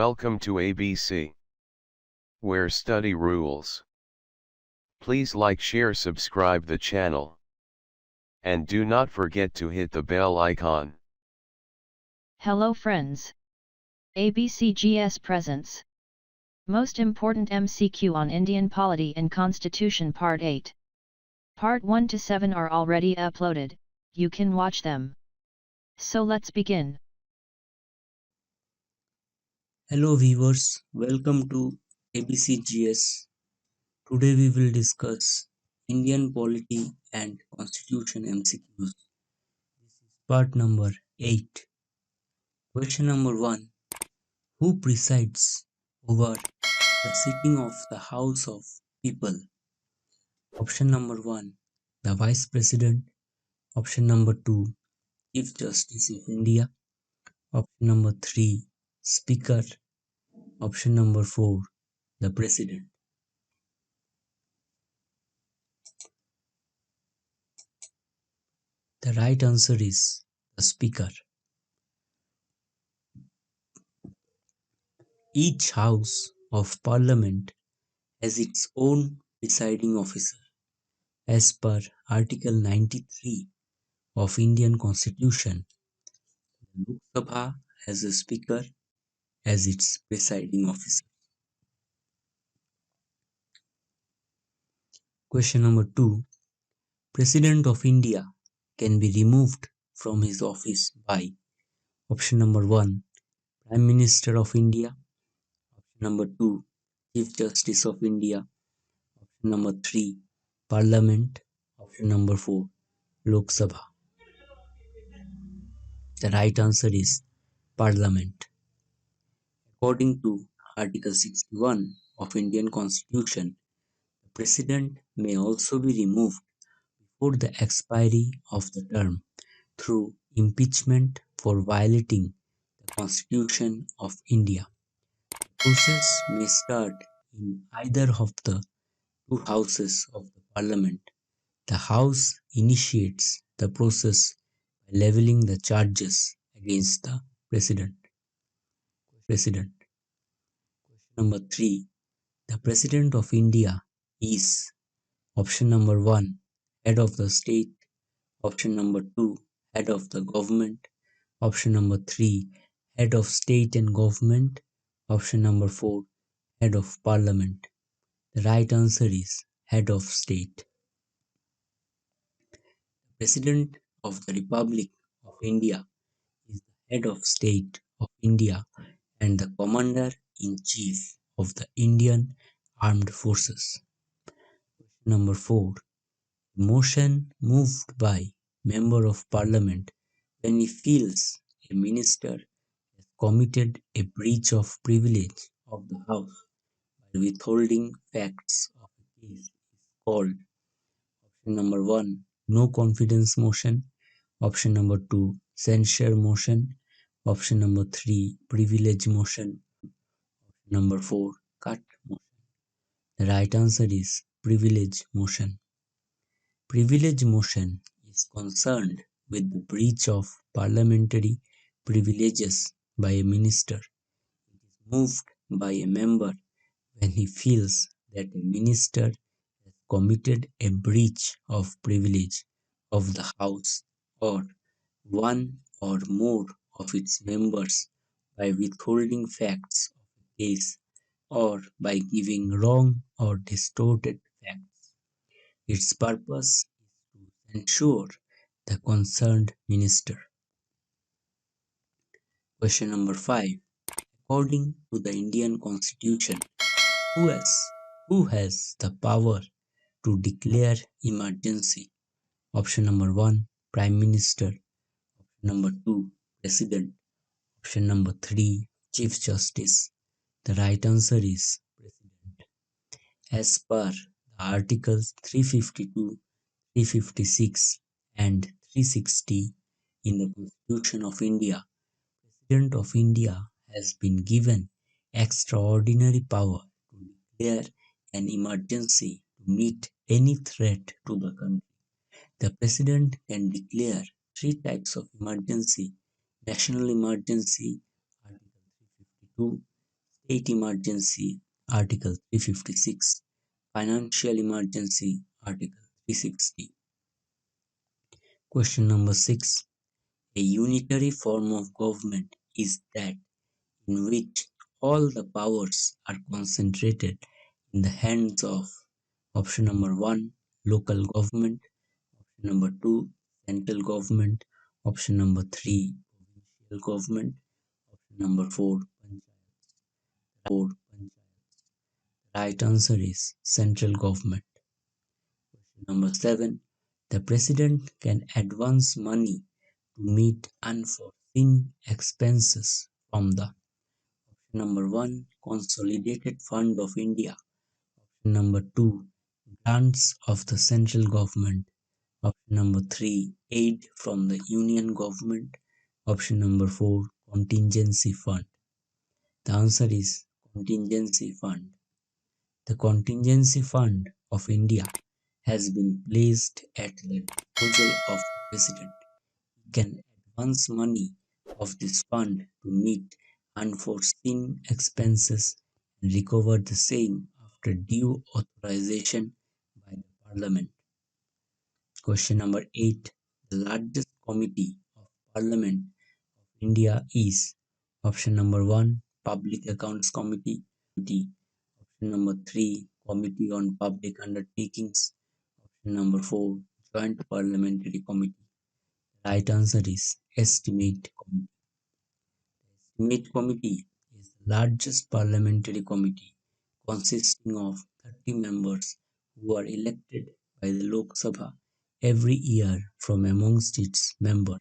Welcome to ABC, where study rules. Please like, share, subscribe the channel. And do not forget to hit the bell icon. Hello friends. ABCGS presents Most Important MCQ on Indian Polity and Constitution Part 8. Part 1 to 7 are already uploaded, you can watch them. So let's begin. Hello viewers, welcome to ABCGS. Today we will discuss Indian Polity and Constitution MCQs. This is part number 8. Question number 1. Who presides over the sitting of the House of People? Option number 1. The Vice President. Option number 2. Chief Justice of India. Option number 3. Speaker. Option number 4. The President. The right answer is the Speaker. Each House of Parliament has its own presiding officer as per Article 93 of Indian Constitution. The Lok Sabha has a Speaker as its presiding officer. Question number 2. President of India can be removed from his office by option number 1. Prime Minister of India. Option number 2. Chief Justice of India. Option number 3. Parliament. Option number 4. Lok Sabha. The right answer is Parliament. According to Article 61 of Indian Constitution, the President may also be removed before the expiry of the term through impeachment for violating the Constitution of India. The process may start in either of the two houses of the Parliament. The House initiates the process by levelling the charges against the President. Question number 3. The President of India is option number 1. Head of the state. Option number 2. Head of the government. Option number 3. Head of state and government. Option number 4. Head of parliament. The right answer is head of state. The President of the Republic of India is the head of state of India and the Commander-in-Chief of the Indian Armed Forces. Question number 4. Motion moved by Member of Parliament when he feels a minister has committed a breach of privilege of the House by withholding facts of a case is called option number 1. No confidence motion. Option number 2. Censure motion. Option number 3. Privilege motion. Option number 4. Cut motion. The right answer is privilege motion. Privilege motion is concerned with the breach of parliamentary privileges by a minister. It is moved by a member when he feels that a minister has committed a breach of privilege of the House or one or more of its members by withholding facts of a case or by giving wrong or distorted facts. Its purpose is to ensure the concerned minister. Question number 5. According to the Indian Constitution, who has the power to declare emergency? Option number 1. Prime Minister. Option number 2. President. Option number 3. Chief Justice. The right answer is President. As per the Articles 352, 356 and 360 in the Constitution of India, President of India has been given extraordinary power to declare an emergency to meet any threat to the country. The President can declare 3 types of emergency: national emergency, Article 352, State emergency, Article 356. Financial emergency, Article 360. Question number 6. A unitary form of government is that in which all the powers are concentrated in the hands of option number 1, local government, option number 2, central government, option number 3, provincial government, option number 4, panchayat. Right answer is central government. Question number 7. The president can advance money to meet unforeseen expenses from the option number 1, Consolidated Fund of India, option number 2, grants of the central government, option number 3, aid from the union government, option number 4, contingency fund. The answer is contingency fund. The contingency fund of India has been placed at the disposal of the president. He can advance money of this fund to meet unforeseen expenses and recover the same after due authorization by the parliament. Question number 8. The largest committee of Parliament of India is option number 1, Public Accounts Committee, option number 3, Committee on Public Undertakings, option number 4, Joint Parliamentary Committee. Right answer is Estimate Committee. The Estimate Committee is the largest parliamentary committee consisting of 30 members who are elected by the Lok Sabha every year from amongst its members.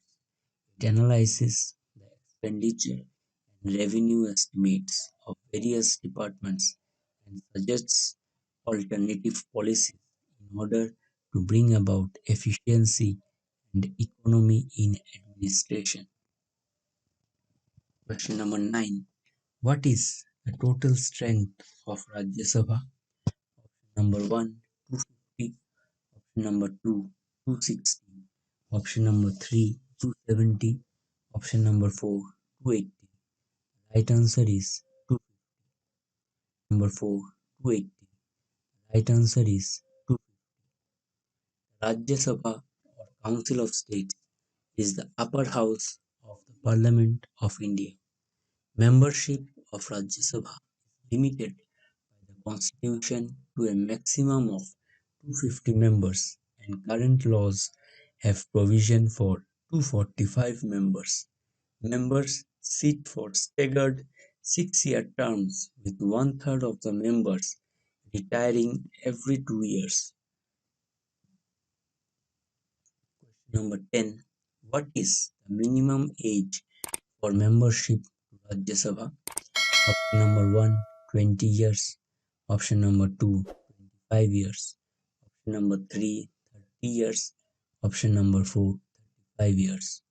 It analyzes the expenditure and revenue estimates of various departments and suggests alternative policies in order to bring about efficiency and economy in administration. Question number 9. What is the total strength of Rajya Sabha? Number 1, 250. Option number 2, 260. Option number 3, 270. Option number 4, 280. Right answer is 250. Number 4, 280. Right answer is 250. Rajya Sabha or Council of States is the upper house of the Parliament of India. Membership of Rajya Sabha is limited by the Constitution to a maximum of 250 members, and current laws have provision for 245 members. Members sit for staggered 6-year terms, with one-third of the members retiring every 2 years. Question number 10. What is the minimum age for membership to Rajya Sabha? Option number 1, 20 years. Option number 2, 25 years. Option number 3, 30 years. Option number 4, 35 years.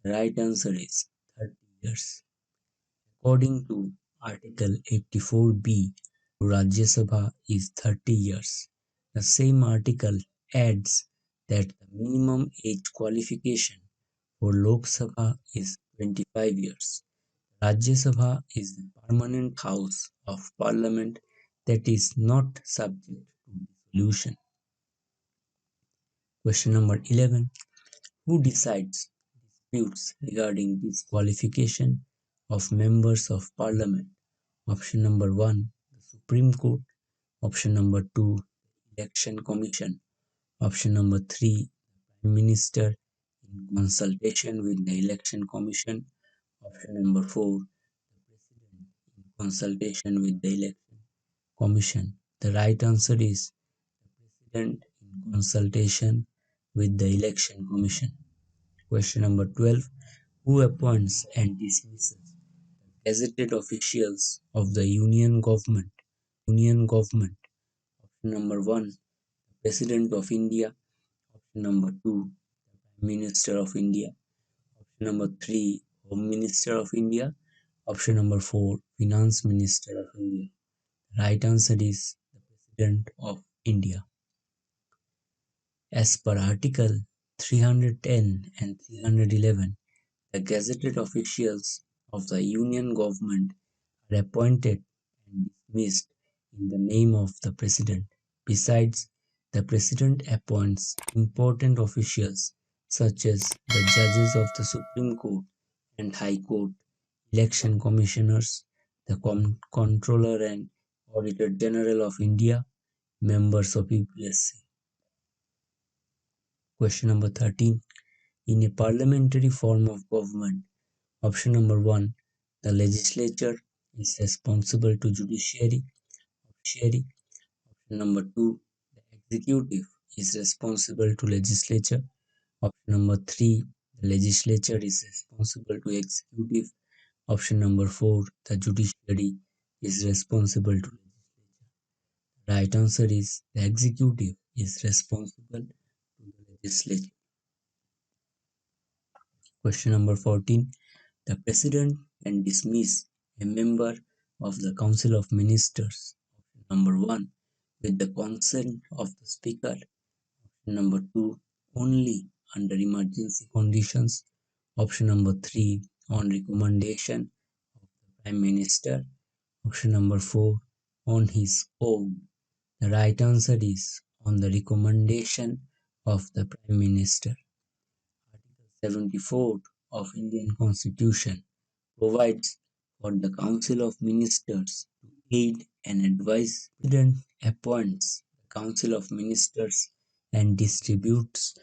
The right answer is 30 years. According to Article 84B, Rajya Sabha is 30 years. The same article adds that the minimum age qualification for Lok Sabha is 25 years. Rajya Sabha is the permanent house of parliament that is not subject to dissolution. Question number 11. Who decides disputes regarding disqualification of members of parliament? Option number 1, the Supreme Court. Option number 2, Election Commission. Option number 3, Prime Minister in consultation with the Election Commission. Option number 4, the President in consultation with the Election Commission. The right answer is the President in consultation with the Election Commission. Question number 12. Who appoints and dismisses the gazetted officials of the Union Government? Option number 1, the President of India. Option number 2, the Prime Minister of India. Option number 3, Home Minister of India. Option number 4, Finance Minister of India. The right answer is the President of India. As per Article 310 and 311, the gazetted officials of the Union Government are appointed and dismissed in the name of the President. Besides, the President appoints important officials such as the judges of the Supreme Court and High Court, election commissioners, the Comptroller and Auditor General of India, members of UPSC. Question number 13. In a parliamentary form of government, option number 1, the legislature is responsible to judiciary. Option number 2, the executive is responsible to legislature. Option number 3, the legislature is responsible to executive. Option number 4, the judiciary is responsible to legislature. The right answer is the executive is responsible to the legislature. Question number 14. The President can dismiss a member of the Council of Ministers. Option number 1, with the consent of the Speaker. Option number 2, only under emergency conditions. Option number 3, on recommendation of the Prime Minister. Option number 4, on his own. The right answer is on the recommendation of the Prime Minister. Article 74 of Indian Constitution provides for the Council of Ministers to aid and advise. The President appoints the Council of Ministers and distributes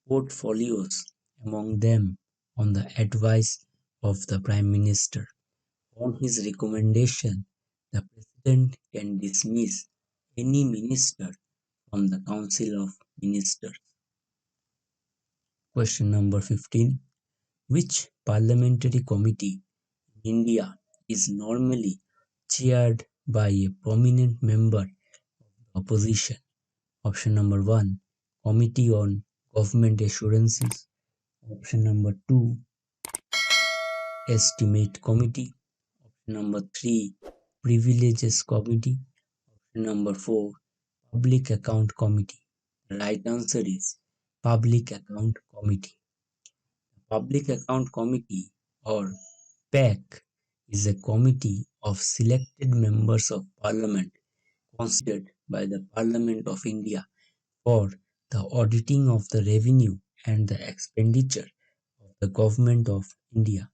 portfolios among them on the advice of the Prime Minister. On his recommendation, the President can dismiss any minister from the Council of Ministers. Question number 15. Which parliamentary committee in India is normally chaired by a prominent member of the opposition? Option number 1, Committee on Government Assurances. Option number 2, Estimate Committee. Option number 3, Privileges Committee. Option number 4, Public Account Committee. The right answer is Public Account Committee. Public Account Committee or PAC is a committee of selected members of Parliament constituted by the Parliament of India for the auditing of the revenue and the expenditure of the Government of India.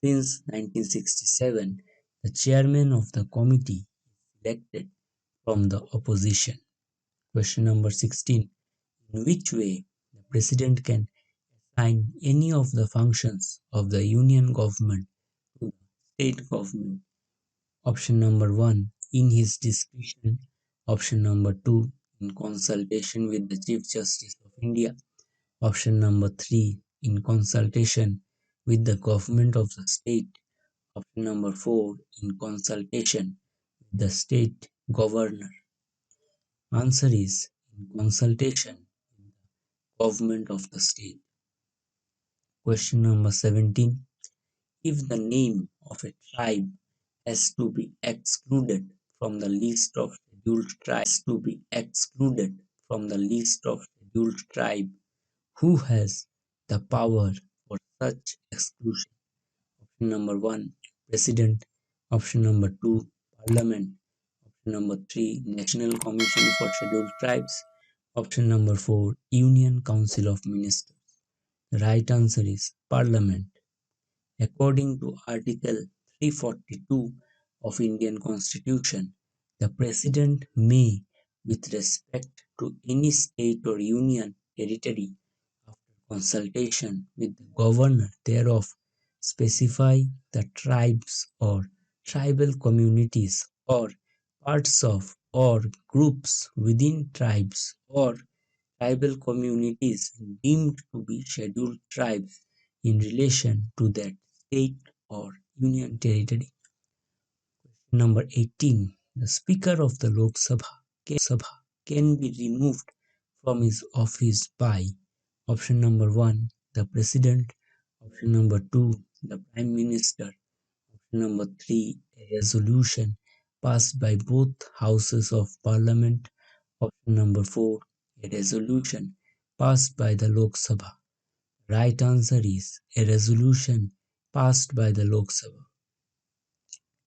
Since 1967, the chairman of the committee is elected from the opposition. Question number 16. In which way the President can assign any of the functions of the Union Government to the State Government? Option number 1, in his discretion. Option number 2, in consultation with the Chief Justice of India. Option number 3, in consultation with the government of the state. Option number 4, in consultation with the state governor. Answer is in consultation with the government of the state. Question number 17. If the name of a tribe has to be excluded from the list of scheduled tribe, who has the power for such exclusion? Option number 1, President. Option number 2, Parliament. Option number 3, National Commission for Scheduled Tribes. Option number 4, Union Council of Ministers. The right answer is Parliament. According to Article 342 of Indian Constitution, the President may, with respect to any state or union territory, after consultation with the governor thereof, specify the tribes or tribal communities or parts of or groups within tribes or tribal communities deemed to be scheduled tribes in relation to that state or union territory. Question number 18. The Speaker of the Lok Sabha can be removed from his office by option number 1, the President. Option number 2, the Prime Minister. Option number 3, a resolution passed by both houses of Parliament. Option number 4, a resolution passed by the Lok Sabha. Right answer is a resolution passed by the Lok Sabha.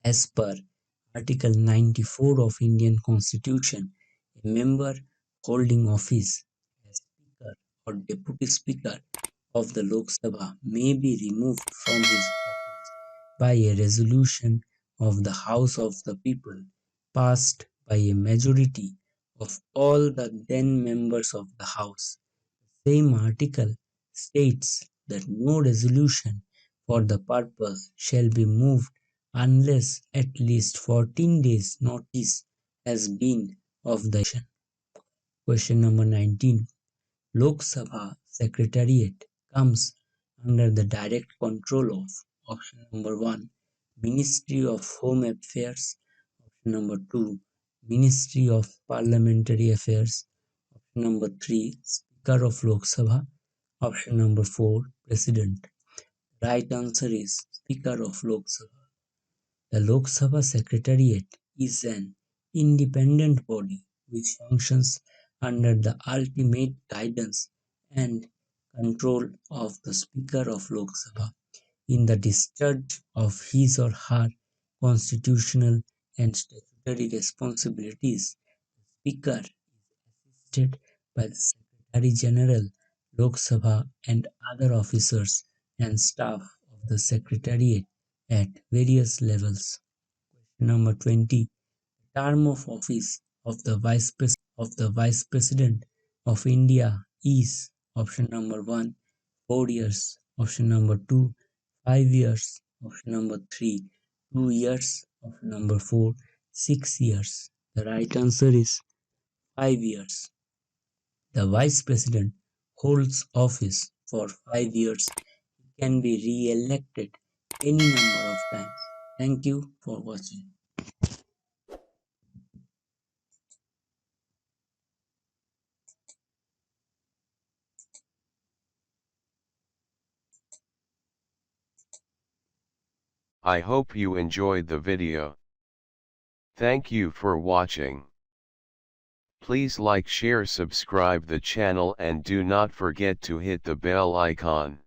As per Article 94 of Indian Constitution, a member holding office as Speaker or Deputy Speaker of the Lok Sabha may be removed from his office by a resolution of the House of the People passed by a majority of all the then members of the House. The same article states that no resolution for the purpose shall be moved unless at least 14 days notice has been of the election. Question number 19. Lok Sabha Secretariat comes under the direct control of option number 1, Ministry of Home Affairs, option number 2, Ministry of Parliamentary Affairs, option number 3, Speaker of Lok Sabha, option number 4, President. Right answer is Speaker of Lok Sabha. The Lok Sabha Secretariat is an independent body which functions under the ultimate guidance and control of the Speaker of Lok Sabha in the discharge of his or her constitutional and statutory responsibilities. The Speaker is assisted by the Secretary General, Lok Sabha, and other officers and staff of the Secretariat at various levels. Number 20. Term of office of the Vice President of India is option number 1, 4 years, option number 2, 5 years, option number 3, 2 years, option number 4, 6 years. The right answer is 5 years. The Vice President holds office for 5 years. He can be re-elected any number of times. Thank you for watching. I hope you enjoyed the video. Thank you for watching. Please like, share, subscribe the channel and do not forget to hit the bell icon.